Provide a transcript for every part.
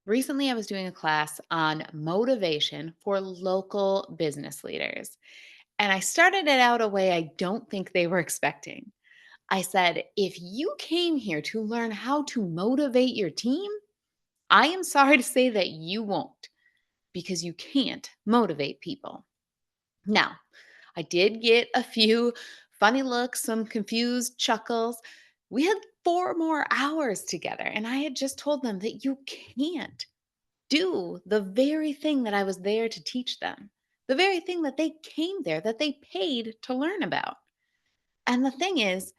Recently, I was doing a class on motivation for local business leaders, and I started it out a way I don't think they were expecting. I said, if you came here to learn how to motivate your team, I am sorry to say that you won't because you can't motivate people. Now, I did get a few funny looks, some confused chuckles. We had 4 more hours together, and I had just told them that you can't do the very thing that I was there to teach them, the very thing that they came there, that they paid to learn about. And the thing is,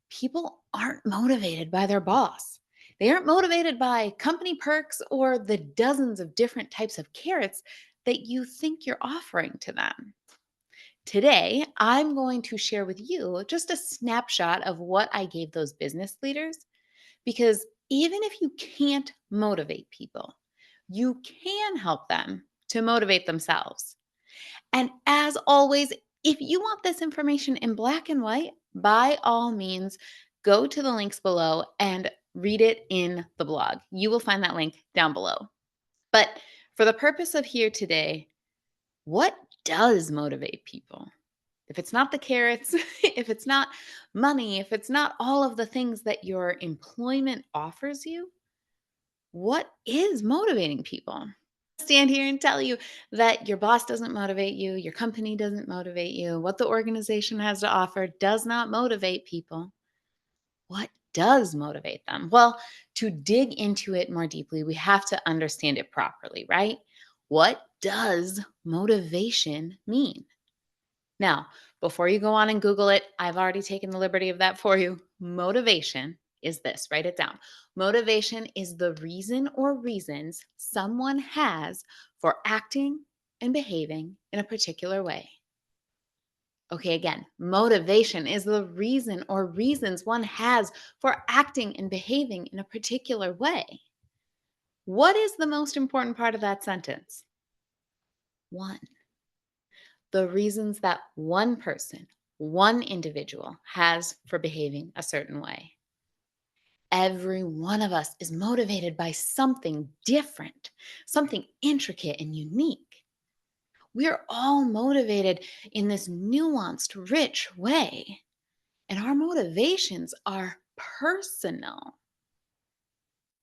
people aren't motivated by their boss. They aren't motivated by company perks or the dozens of different types of carrots that you think you're offering to them. Today, I'm going to share with you just a snapshot of what I gave those business leaders because even if you can't motivate people, you can help them to motivate themselves. And as always, if you want this information in black and white, by all means, go to the links below and read it in the blog. You will find that link down below. But for the purpose of here today, what does motivate people? If it's not the carrots, if it's not money, if it's not all of the things that your employment offers you, what is motivating people? Stand here and tell you that your boss doesn't motivate you, your company doesn't motivate you, what the organization has to offer does not motivate people. What does motivate them? Well, to dig into it more deeply, we have to understand it properly, right? What does motivation mean? Now, before you go on and Google it, I've already taken the liberty of that for you. Motivation is this, write it down. Motivation is the reason or reasons someone has for acting and behaving in a particular way. Okay, again, motivation is the reason or reasons one has for acting and behaving in a particular way. What is the most important part of that sentence? One. The reasons that one person, one individual has for behaving a certain way. Every one of us is motivated by something different, something intricate and unique. We're all motivated in this nuanced, rich way, and our motivations are personal.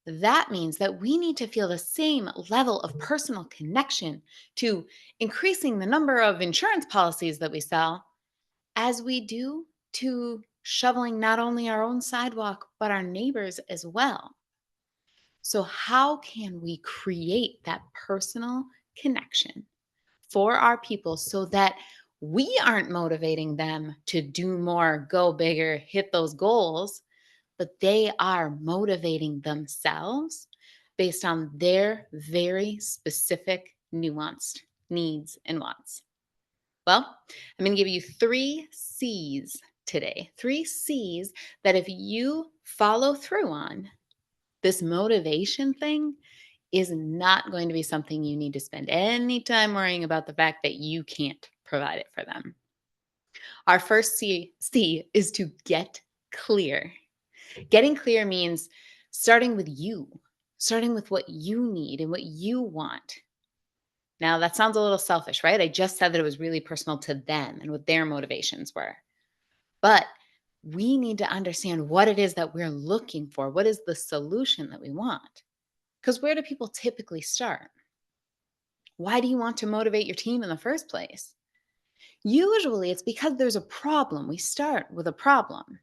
That means that we need to feel the same level of personal connection to increasing the number of insurance policies that we sell as we do to shoveling not only our own sidewalk, but our neighbors as well. So, how can we create that personal connection for our people so that we aren't motivating them to do more, go bigger, hit those goals, but they are motivating themselves based on their very specific, nuanced needs and wants? Well, I'm going to give you 3 C's today. 3 C's that if you follow through on, this motivation thing is not going to be something you need to spend any time worrying about the fact that you can't provide it for them. Our first C is to get clear. Getting clear means starting with you, starting with what you need and what you want. Now, that sounds a little selfish, right? I just said that it was really personal to them and what their motivations were. But we need to understand what it is that we're looking for. What is the solution that we want? Because where do people typically start? Why do you want to motivate your team in the first place? Usually it's because there's a problem. We start with a problem.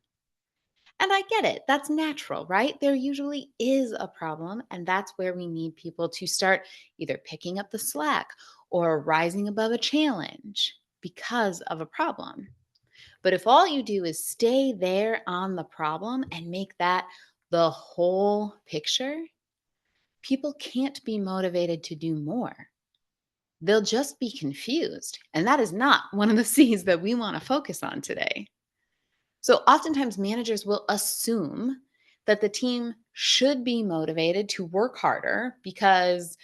And I get it. That's natural, right? There usually is a problem. And that's where we need people to start either picking up the slack or rising above a challenge because of a problem. But if all you do is stay there on the problem and make that the whole picture, people can't be motivated to do more. They'll just be confused. And that is not one of the C's that we want to focus on today. So oftentimes managers will assume that the team should be motivated to work harder because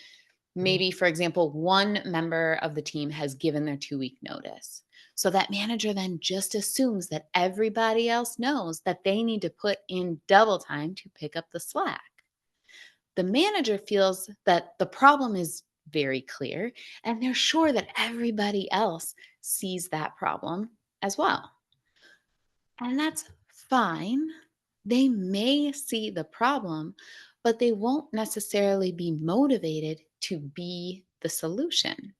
maybe, for example, one member of the team has given their 2 week notice. So that manager then just assumes that everybody else knows that they need to put in double time to pick up the slack. The manager feels that the problem is very clear and they're sure that everybody else sees that problem as well. And that's fine. They may see the problem, but they won't necessarily be motivated to be the solution.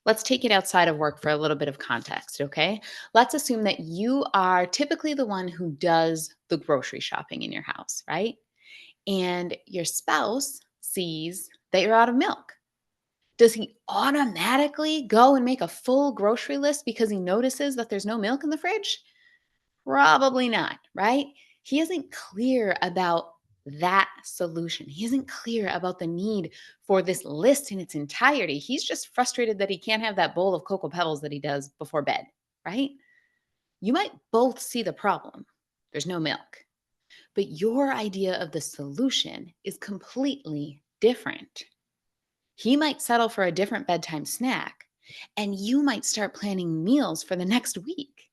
Let's take it outside of work for a little bit of context, okay? Let's assume that you are typically the one who does the grocery shopping in your house, right? And your spouse sees that you're out of milk. Does he automatically go and make a full grocery list because he notices that there's no milk in the fridge? Probably not, right? He isn't clear about that solution. He isn't clear about the need for this list in its entirety. He's just frustrated that he can't have that bowl of Cocoa Pebbles that he does before bed, right? You might both see the problem. There's no milk. But your idea of the solution is completely different. He might settle for a different bedtime snack, and you might start planning meals for the next week.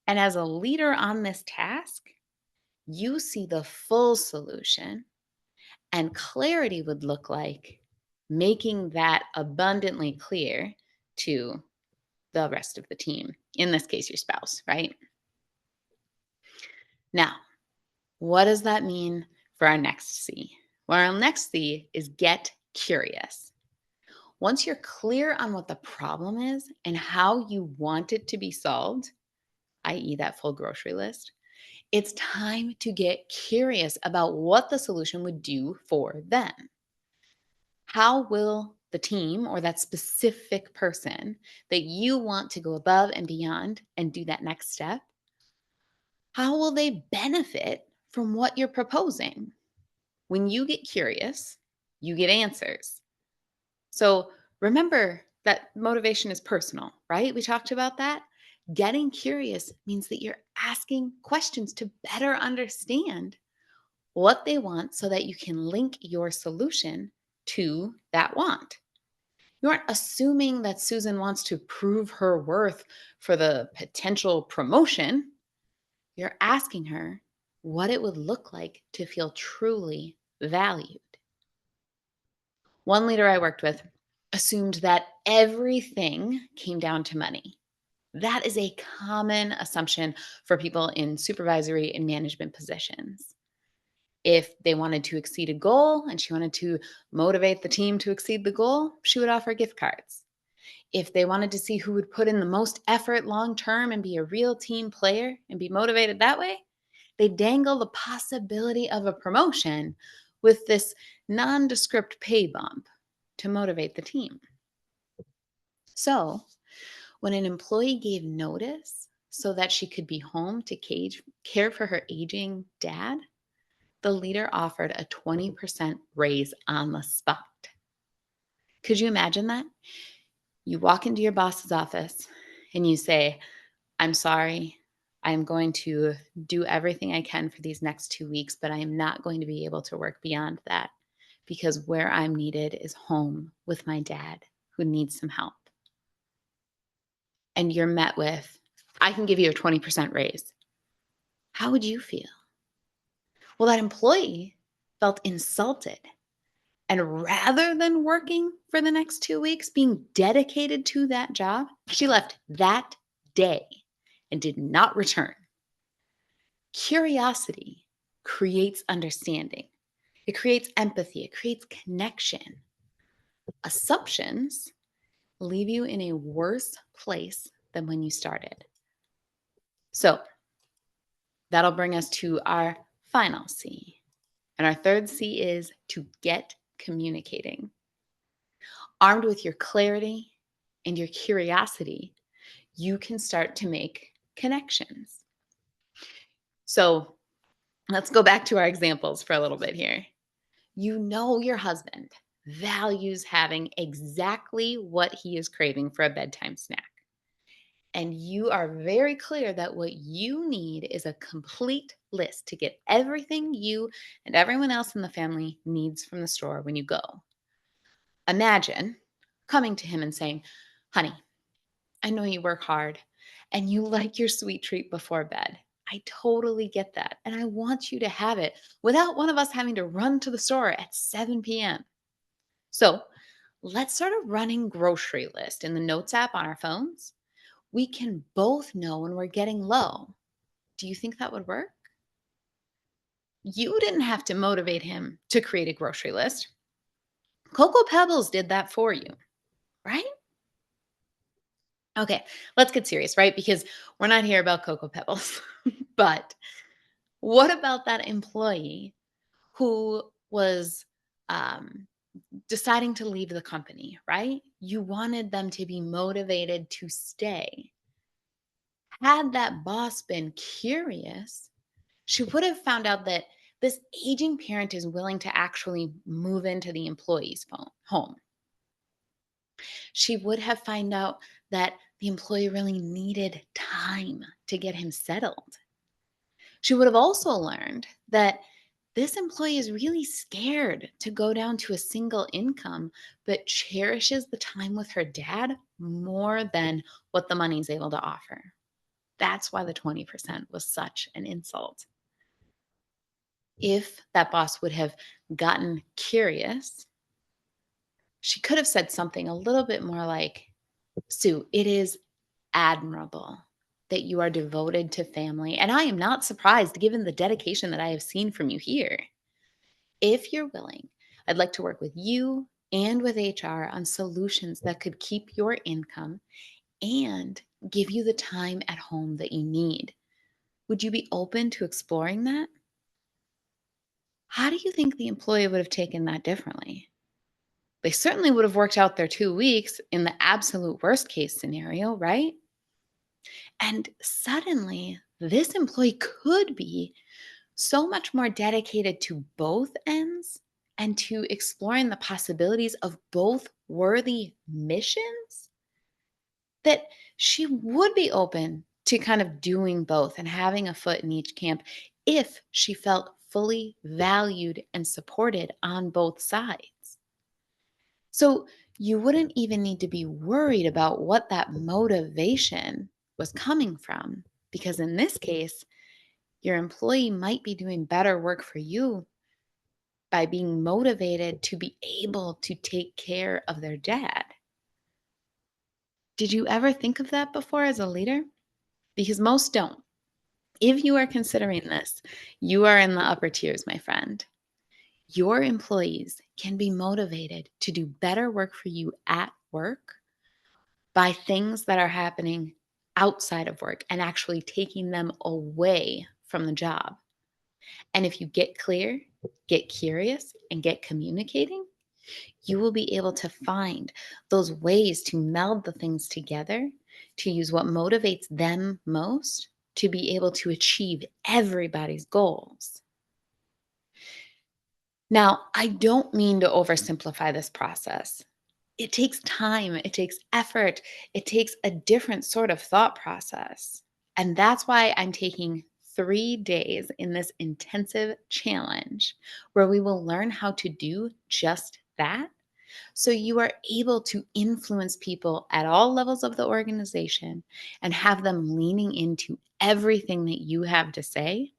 And as a leader on this task, you see the full solution, and clarity would look like making that abundantly clear to the rest of the team, in this case, your spouse, right? Now, what does that mean for our next C? Well, our next C is get curious. Once you're clear on what the problem is and how you want it to be solved, i.e., that full grocery list, it's time to get curious about what the solution would do for them. How will the team or that specific person that you want to go above and beyond and do that next step, how will they benefit from what you're proposing? When you get curious, you get answers. So remember that motivation is personal, right? We talked about that. Getting curious means that you're asking questions to better understand what they want so that you can link your solution to that want. You aren't assuming that Susan wants to prove her worth for the potential promotion. You're asking her what it would look like to feel truly valued. One leader I worked with assumed that everything came down to money. That is a common assumption for people in supervisory and management positions. If they wanted to exceed a goal and she wanted to motivate the team to exceed the goal, she would offer gift cards. If they wanted to see who would put in the most effort long term and be a real team player and be motivated that way, they dangle the possibility of a promotion with this nondescript pay bump to motivate the team. So, when an employee gave notice so that she could be home to care for her aging dad, the leader offered a 20% raise on the spot. Could you imagine that? You walk into your boss's office and you say, I'm sorry. I am going to do everything I can for these next 2 weeks, but I am not going to be able to work beyond that because where I'm needed is home with my dad who needs some help. And you're met with, I can give you a 20% raise. How would you feel? Well, that employee felt insulted. And rather than working for the next 2 weeks, being dedicated to that job, she left that day and did not return. Curiosity creates understanding, it creates empathy, it creates connection. Assumptions leave you in a worse place than when you started. So that'll bring us to our final C. And our third C is to get communicating. Armed with your clarity and your curiosity, you can start to make connections. So let's go back to our examples for a little bit here. You know your husband values having exactly what he is craving for a bedtime snack. And you are very clear that what you need is a complete list to get everything you and everyone else in the family needs from the store when you go. Imagine coming to him and saying, honey, I know you work hard and you like your sweet treat before bed. I totally get that. And I want you to have it without one of us having to run to the store at 7 p.m. So let's start a running grocery list in the Notes app on our phones. We can both know when we're getting low. Do you think that would work? You didn't have to motivate him to create a grocery list. Cocoa Pebbles did that for you, right? Okay, let's get serious, right? Because we're not here about Cocoa Pebbles. But what about that employee who was um, deciding to leave the company, right? You wanted them to be motivated to stay. Had that boss been curious, she would have found out that this aging parent is willing to actually move into the employee's home. She would have found out that the employee really needed time to get him settled. She would have also learned that this employee is really scared to go down to a single income, but cherishes the time with her dad more than what the money's able to offer. That's why the 20% was such an insult. If that boss would have gotten curious, she could have said something a little bit more like, Sue, it is admirable that you are devoted to family. And I am not surprised given the dedication that I have seen from you here. If you're willing, I'd like to work with you and with HR on solutions that could keep your income and give you the time at home that you need. Would you be open to exploring that? How do you think the employee would have taken that differently? They certainly would have worked out their 2 weeks in the absolute worst case scenario, right? And suddenly, this employee could be so much more dedicated to both ends and to exploring the possibilities of both worthy missions that she would be open to kind of doing both and having a foot in each camp if she felt fully valued and supported on both sides. So you wouldn't even need to be worried about what that motivation was coming from, because in this case, your employee might be doing better work for you by being motivated to be able to take care of their dad. Did you ever think of that before as a leader? Because most don't. If you are considering this, you are in the upper tiers, my friend. Your employees can be motivated to do better work for you at work by things that are happening outside of work and actually taking them away from the job. And if you get clear, get curious, and get communicating, you will be able to find those ways to meld the things together, to use what motivates them most to be able to achieve everybody's goals. Now, I don't mean to oversimplify this process. It takes time, it takes effort, it takes a different sort of thought process. And that's why I'm taking 3 days in this intensive challenge where we will learn how to do just that. So you are able to influence people at all levels of the organization and have them leaning into everything that you have to say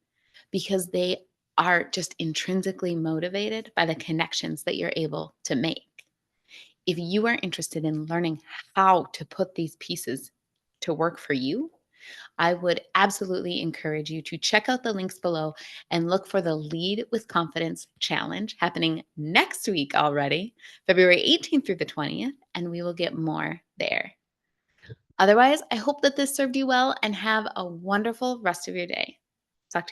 because they are just intrinsically motivated by the connections that you're able to make. If you are interested in learning how to put these pieces to work for you, I would absolutely encourage you to check out the links below and look for the Lead with Confidence Challenge happening next week already, February 18th through the 20th, and we will get more there. Otherwise, I hope that this served you well and have a wonderful rest of your day. Talk to you